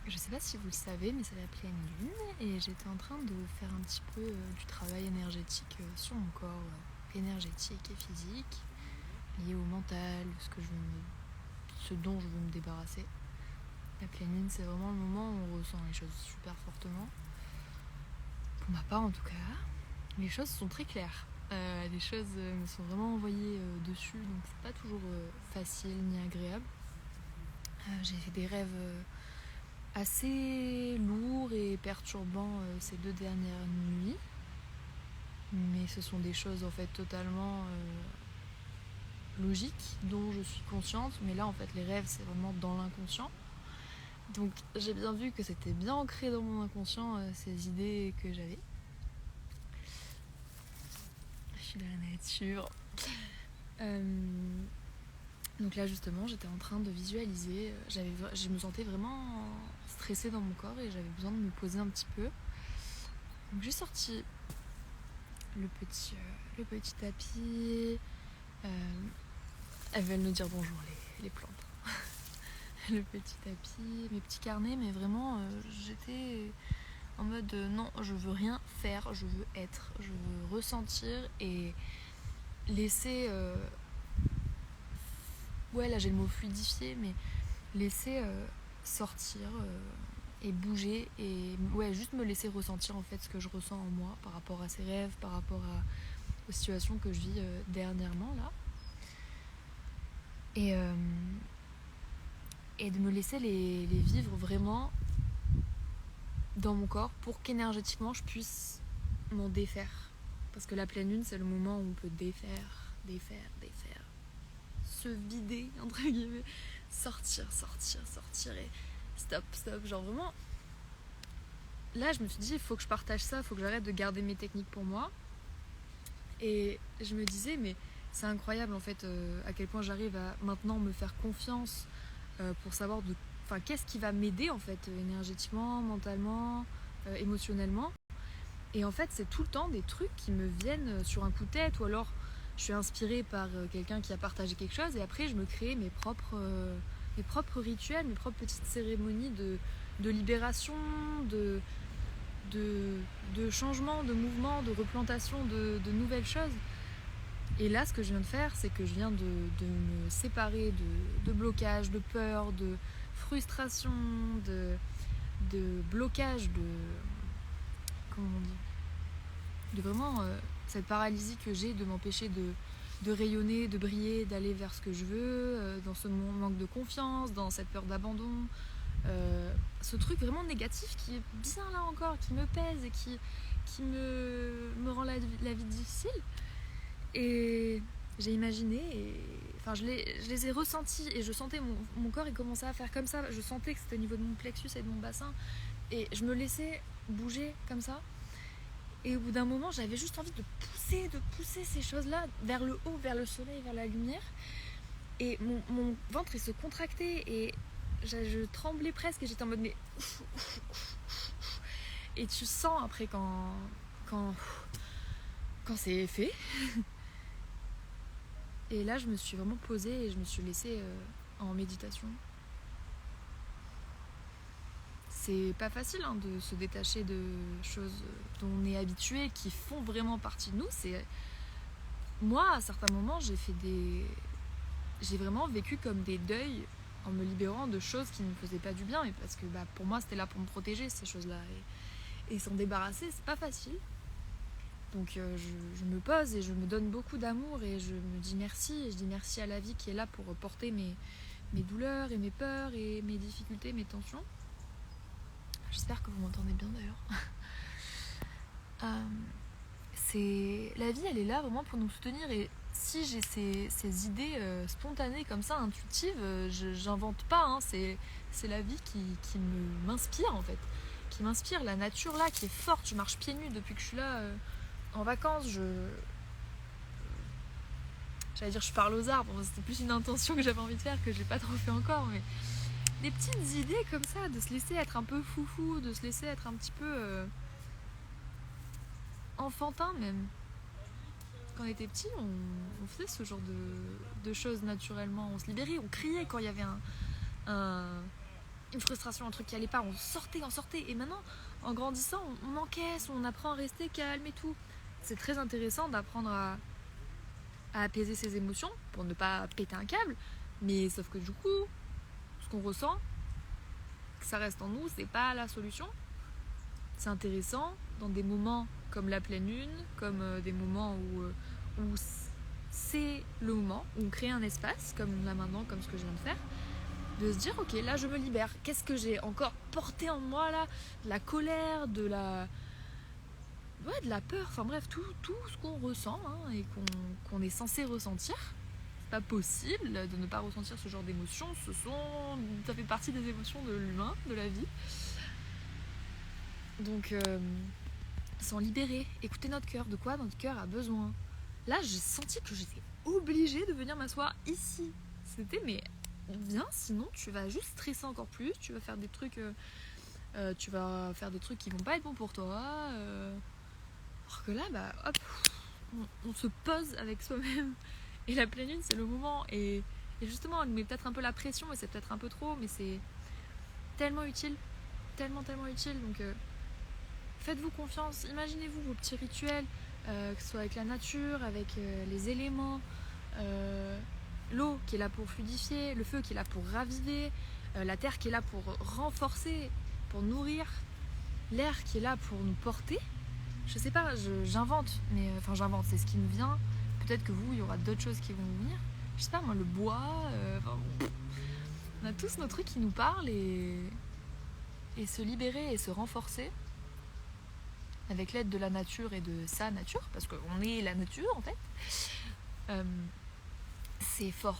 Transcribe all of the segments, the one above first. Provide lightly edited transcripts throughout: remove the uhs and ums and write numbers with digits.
Je sais pas si vous le savez, mais c'est la pleine lune et j'étais en train de faire un petit peu du travail énergétique sur mon corps, énergétique et physique, lié au mental, ce dont je veux me débarrasser. La pleine lune, c'est vraiment le moment où on ressent les choses super fortement. Pour ma part, en tout cas, les choses sont très claires. Les choses me sont vraiment envoyées dessus, donc c'est pas toujours facile ni agréable. J'ai fait des rêves assez lourds et perturbants ces 2 dernières nuits, mais ce sont des choses en fait totalement logiques dont je suis consciente, mais là en fait les rêves c'est vraiment dans l'inconscient, donc j'ai bien vu que c'était bien ancré dans mon inconscient ces idées que j'avais. Je suis la nature. Donc là justement j'étais en train de visualiser, je me sentais vraiment stressée dans mon corps et j'avais besoin de me poser un petit peu. Donc j'ai sorti le petit tapis. Elles veulent nous dire bonjour les plantes. Le petit tapis, mes petits carnets, mais vraiment j'étais en mode non, je veux rien faire, je veux être, je veux ressentir et laisser ouais là j'ai le mot fluidifier, mais laisser sortir et bouger et ouais juste me laisser ressentir en fait ce que je ressens en moi par rapport à ces rêves, par rapport aux situations que je vis dernièrement là et de me laisser les vivre vraiment dans mon corps pour qu'énergétiquement je puisse m'en défaire, parce que la pleine lune c'est le moment où on peut défaire, se vider entre guillemets, sortir et stop, genre vraiment là je me suis dit il faut que je partage ça, il faut que j'arrête de garder mes techniques pour moi. Et je me disais mais c'est incroyable en fait à quel point j'arrive à maintenant me faire confiance pour savoir qu'est-ce qui va m'aider en fait énergétiquement, mentalement, émotionnellement. Et en fait c'est tout le temps des trucs qui me viennent sur un coup de tête, ou alors je suis inspirée par quelqu'un qui a partagé quelque chose et après je me crée mes propres rituels, mes propres petites cérémonies de libération, de changement, de mouvement, de replantation de nouvelles choses. Et là, ce que je viens de faire, c'est que je viens de me séparer de blocage, de peur, de frustration, de blocage, comment on dit, de vraiment cette paralysie que j'ai de m'empêcher de rayonner, de briller, d'aller vers ce que je veux, dans ce manque de confiance, dans cette peur d'abandon. Ce truc vraiment négatif qui est bien là encore, qui me pèse et qui me rend la vie difficile. Et j'ai imaginé, je les ai ressentis et je sentais mon corps il commençait à faire comme ça. Je sentais que c'était au niveau de mon plexus et de mon bassin et je me laissais bouger comme ça. Et au bout d'un moment, j'avais juste envie de pousser ces choses-là vers le haut, vers le soleil, vers la lumière. Et mon ventre il se contractait et je tremblais presque et j'étais en mode mais et tu sens après quand c'est fait. Et là je me suis vraiment posée et je me suis laissée en méditation. C'est pas facile de se détacher de choses dont on est habitué, qui font vraiment partie de nous. Moi à certains moments j'ai vraiment vécu comme des deuils en me libérant de choses qui ne me faisaient pas du bien, mais parce que pour moi c'était là pour me protéger ces choses-là, et s'en débarrasser c'est pas facile. Donc je me pose et je me donne beaucoup d'amour et je me dis merci, et je dis merci à la vie qui est là pour porter mes douleurs et mes peurs et mes difficultés, mes tensions. J'espère que vous m'entendez bien d'ailleurs. La vie elle est là vraiment pour nous soutenir, et si j'ai ces idées spontanées comme ça, intuitives, j'invente pas, c'est la vie qui m'inspire en fait, qui m'inspire, la nature là qui est forte. Je marche pieds nus depuis que je suis là en vacances, j'allais dire je parle aux arbres, c'était plus une intention que j'avais envie de faire que j'ai pas trop fait encore, mais des petites idées comme ça, de se laisser être un peu foufou, de se laisser être un petit peu enfantin même. Quand on était petit, on faisait ce genre de choses naturellement, on se libérait, on criait quand il y avait une frustration, un truc qui allait pas, on sortait. Et maintenant, en grandissant, on encaisse, on apprend à rester calme et tout. C'est très intéressant d'apprendre à apaiser ses émotions pour ne pas péter un câble. Mais sauf que du coup, ce qu'on ressent, que ça reste en nous, c'est pas la solution. C'est intéressant dans des moments comme la pleine lune, comme des moments où c'est le moment, où on crée un espace, comme là maintenant, comme ce que je viens de faire, de se dire ok, là je me libère. Qu'est-ce que j'ai encore porté en moi là? De la colère, de la peur, enfin bref, tout ce qu'on ressent hein, et qu'on est censé ressentir. C'est pas possible de ne pas ressentir ce genre d'émotions. Ça fait partie des émotions de l'humain, de la vie. Donc s'en libérer, écouter notre cœur, de quoi notre cœur a besoin. Là j'ai senti que j'étais obligée de venir m'asseoir ici. C'était mais viens, sinon tu vas juste stresser encore plus, tu vas faire des trucs qui vont pas être bons pour toi. Alors que là, bah hop, on se pose avec soi-même. Et la pleine lune, c'est le moment. Et justement, elle met peut-être un peu la pression, et c'est peut-être un peu trop, mais c'est tellement utile. Tellement utile. Donc faites-vous confiance. Imaginez-vous vos petits rituels, que ce soit avec la nature, avec les éléments, l'eau qui est là pour fluidifier, le feu qui est là pour raviver, la terre qui est là pour renforcer, pour nourrir, l'air qui est là pour nous porter. Je sais pas, j'invente, mais j'invente, c'est ce qui me vient. Peut-être que vous, il y aura d'autres choses qui vont venir. Je sais pas, moi, le bois, on a tous nos trucs qui nous parlent et se libérer et se renforcer avec l'aide de la nature et de sa nature, parce qu'on est la nature en fait. C'est fort.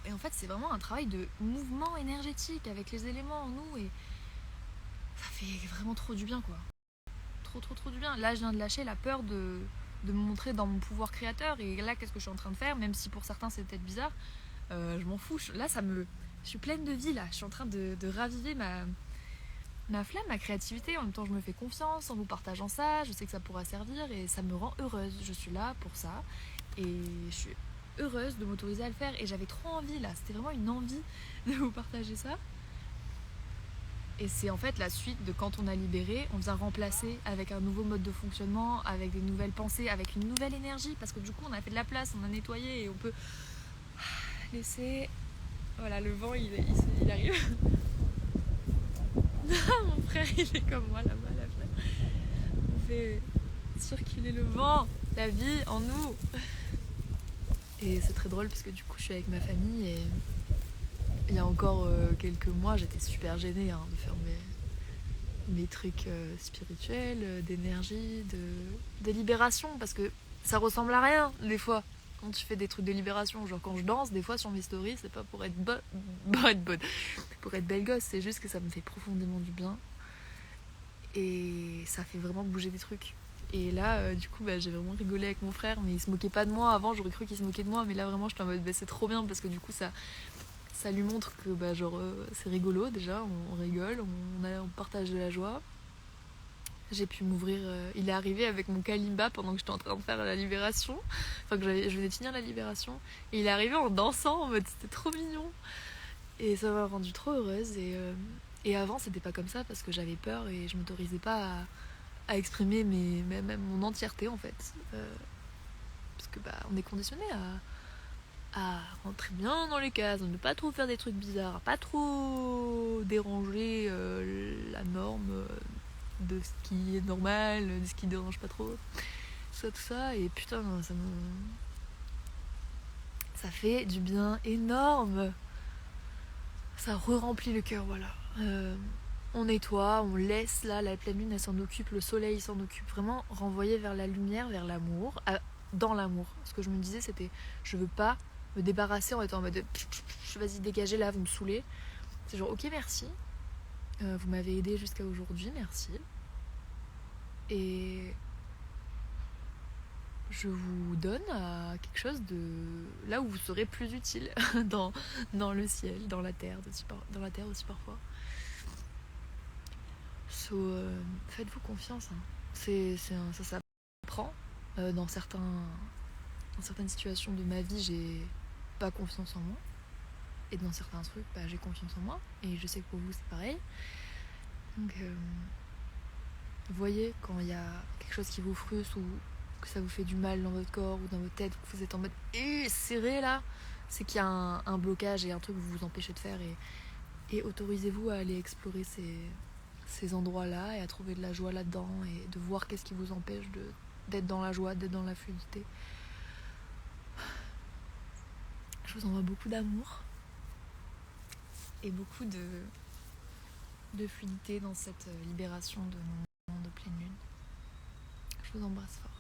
Et en fait, c'est vraiment un travail de mouvement énergétique avec les éléments en nous et ça fait vraiment trop du bien quoi. Trop du bien. Là, je viens de lâcher la peur de me montrer dans mon pouvoir créateur. Et là, qu'est-ce que je suis en train de faire? Même si pour certains, c'est peut-être bizarre, je m'en fous. Là, je suis pleine de vie, là. Je suis en train de raviver ma flamme, ma créativité. En même temps, je me fais confiance en vous partageant ça. Je sais que ça pourra servir et ça me rend heureuse. Je suis là pour ça. Et je suis heureuse de m'autoriser à le faire. Et j'avais trop envie, là. C'était vraiment une envie de vous partager ça. Et c'est en fait la suite de quand on a libéré, on vient remplacer avec un nouveau mode de fonctionnement, avec des nouvelles pensées, avec une nouvelle énergie, parce que du coup on a fait de la place, on a nettoyé et on peut laisser... Voilà, le vent il arrive. Mon frère il est comme moi là-bas à la fenêtre. On fait circuler le vent, la vie en nous. Et c'est très drôle parce que du coup je suis avec ma famille et... Il y a encore quelques mois, j'étais super gênée de faire mes trucs spirituels, d'énergie, de libération, parce que ça ressemble à rien, des fois, quand tu fais des trucs de libération. Genre quand je danse, des fois sur mes stories, c'est pas pour être bonne, pour être belle gosse, c'est juste que ça me fait profondément du bien. Et ça fait vraiment bouger des trucs. Et là, du coup, j'ai vraiment rigolé avec mon frère, mais il se moquait pas de moi. Avant, j'aurais cru qu'il se moquait de moi, mais là, vraiment, j'étais en mode, c'est trop bien, parce que du coup, ça lui montre que c'est rigolo déjà, on rigole, on partage de la joie. J'ai pu m'ouvrir, il est arrivé avec mon kalimba pendant que j'étais en train de faire la libération, je venais de finir la libération, et il est arrivé en dansant en mode c'était trop mignon, et ça m'a rendue trop heureuse, et avant c'était pas comme ça parce que j'avais peur et je m'autorisais pas à exprimer même mon entièreté en fait, parce que on est conditionné à rentrer bien dans les cases, à ne pas trop faire des trucs bizarres, à pas trop déranger la norme de ce qui est normal, de ce qui dérange pas trop. Tout ça, et putain, ça fait du bien énorme. Ça re-remplit le cœur, voilà. On nettoie, on laisse là, la pleine lune elle s'en occupe, le soleil s'en occupe, vraiment renvoyer vers la lumière, vers l'amour, dans l'amour. Ce que je me disais c'était, je veux pas me débarrasser en étant en mode vas-y dégagez là, vous me saoulez. C'est genre ok merci, vous m'avez aidé jusqu'à aujourd'hui, merci. Et je vous donne à quelque chose de là où vous serez plus utile dans le ciel, dans la terre aussi parfois. Faites-vous confiance, hein. Ça s'apprend. Dans certaines situations de ma vie, j'ai pas confiance en moi. Et dans certains trucs, j'ai confiance en moi. Et je sais que pour vous, c'est pareil. Donc, voyez quand il y a quelque chose qui vous frustre ou que ça vous fait du mal dans votre corps ou dans votre tête, que vous êtes en mode serré là, c'est qu'il y a un blocage et un truc que vous vous empêchez de faire. Et autorisez-vous à aller explorer ces endroits-là et à trouver de la joie là-dedans et de voir qu'est-ce qui vous empêche d'être dans la joie, d'être dans la fluidité. Je vous envoie beaucoup d'amour et beaucoup de fluidité dans cette libération de mon moment de pleine lune. Je vous embrasse fort.